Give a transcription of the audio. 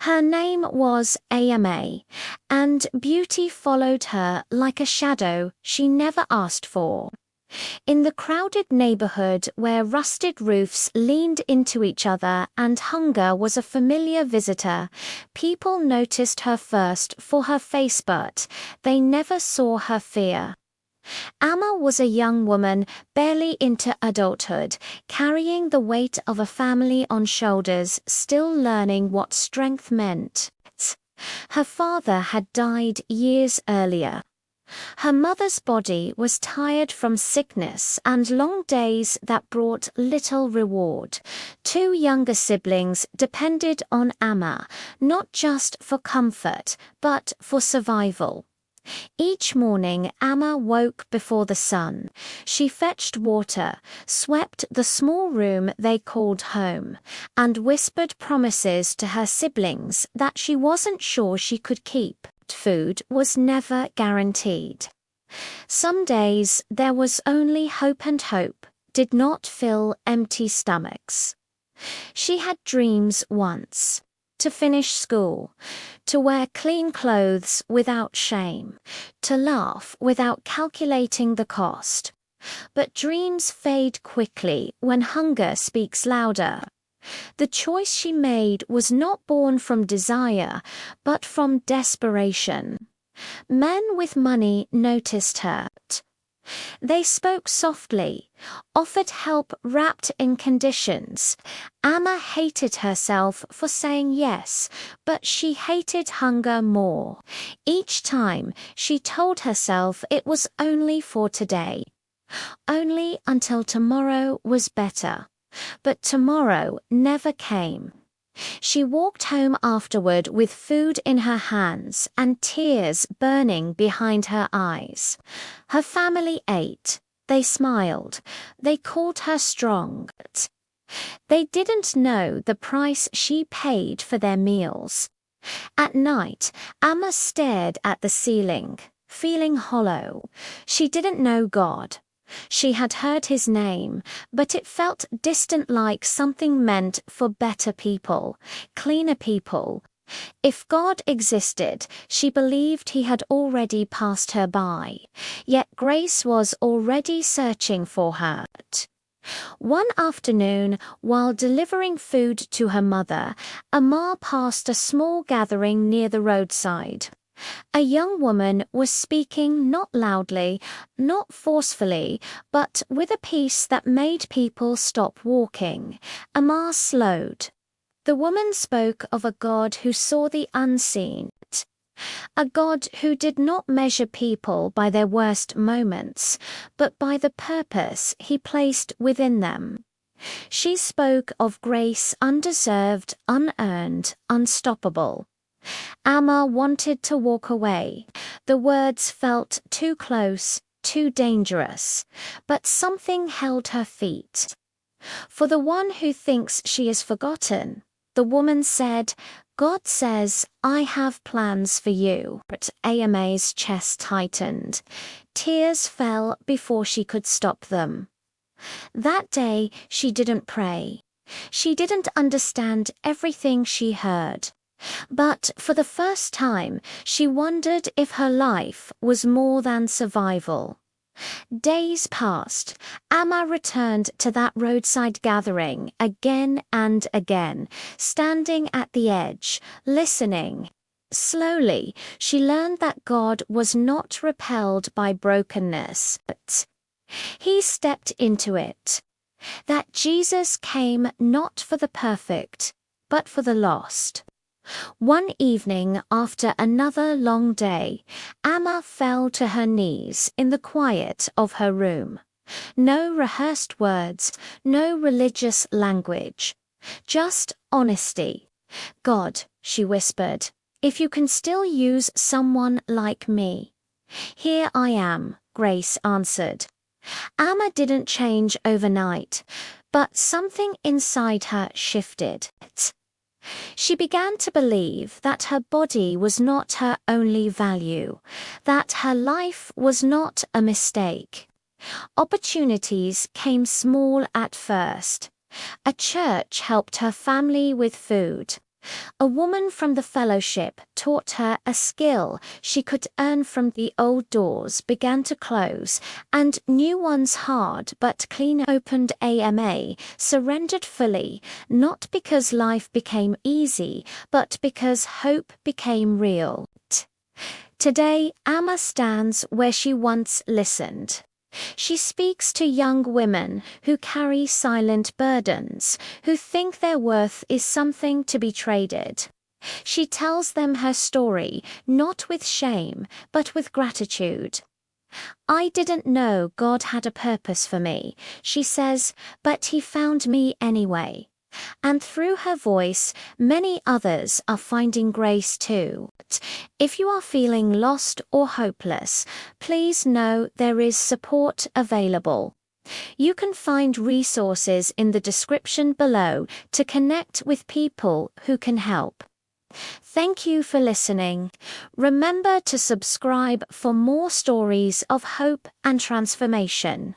Her name was Ama, and beauty followed her like a shadow she never asked for. In the crowded neighborhood where rusted roofs leaned into each other and hunger was a familiar visitor, people noticed her first for her face, but they never saw her fear. Amma was a young woman barely into adulthood, carrying the weight of a family on shoulders, still learning what strength meant. Her father had died years earlier. Her mother's body was tired from sickness and long days that brought little reward. Two younger siblings depended on Amma, not just for comfort, but for survival. Each morning, Amma woke before the sun. She fetched water, swept the small room they called home, and whispered promises to her siblings that she wasn't sure she could keep. Food was never guaranteed. Some days there was only hope, and hope did not fill empty stomachs. She had dreams once. To finish school, to wear clean clothes without shame, to laugh without calculating the cost. But dreams fade quickly when hunger speaks louder. The choice she made was not born from desire, but from desperation. Men with money noticed her. They spoke softly, offered help wrapped in conditions. Amma hated herself for saying yes, but she hated hunger more. Each time she told herself it was only for today, only until tomorrow was better. But tomorrow never came. She walked home afterward with food in her hands and tears burning behind her eyes. Her family ate. They smiled. They called her strong. They didn't know the price she paid for their meals. At night, Amma stared at the ceiling, feeling hollow. She didn't know God. She had heard his name, but it felt distant, like something meant for better people, cleaner people. If God existed, she believed he had already passed her by, yet grace was already searching for her. One afternoon, while delivering food to her mother, Amma passed a small gathering near the roadside. A young woman was speaking, not loudly, not forcefully, but with a peace that made people stop walking. Amma slowed. The woman spoke of a God who saw the unseen, a God who did not measure people by their worst moments, but by the purpose he placed within them. She spoke of grace, undeserved, unearned, unstoppable. Amma wanted to walk away. The words felt too close, too dangerous, but something held her feet. For the one who thinks she is forgotten, the woman said, God says, I have plans for you. But Ama's chest tightened. Tears fell before she could stop them. That day she didn't pray. She didn't understand everything she heard. But for the first time, she wondered if her life was more than survival. Days passed. Amma returned to that roadside gathering again and again, standing at the edge, listening. Slowly, she learned that God was not repelled by brokenness, but he stepped into it. That Jesus came not for the perfect, but for the lost. One evening, after another long day, Amma fell to her knees in the quiet of her room. No rehearsed words, no religious language, just honesty. God, she whispered, if you can still use someone like me. Here I am, Grace answered. Amma didn't change overnight, but something inside her shifted. She began to believe that her body was not her only value, that her life was not a mistake. Opportunities came small at first. A church helped her family with food. A woman from the fellowship taught her a skill she could earn from the old doors began to close, and new ones hard but clean opened. AMA surrendered fully, not because life became easy, but because hope became real. Today, Amma stands where she once listened. She speaks to young women who carry silent burdens, who think their worth is something to be traded. She tells them her story, not with shame, but with gratitude. I didn't know God had a purpose for me, she says, but He found me anyway. And through her voice, many others are finding grace too. If you are feeling lost or hopeless, please know there is support available. You can find resources in the description below to connect with people who can help. Thank you for listening. Remember to subscribe for more stories of hope and transformation.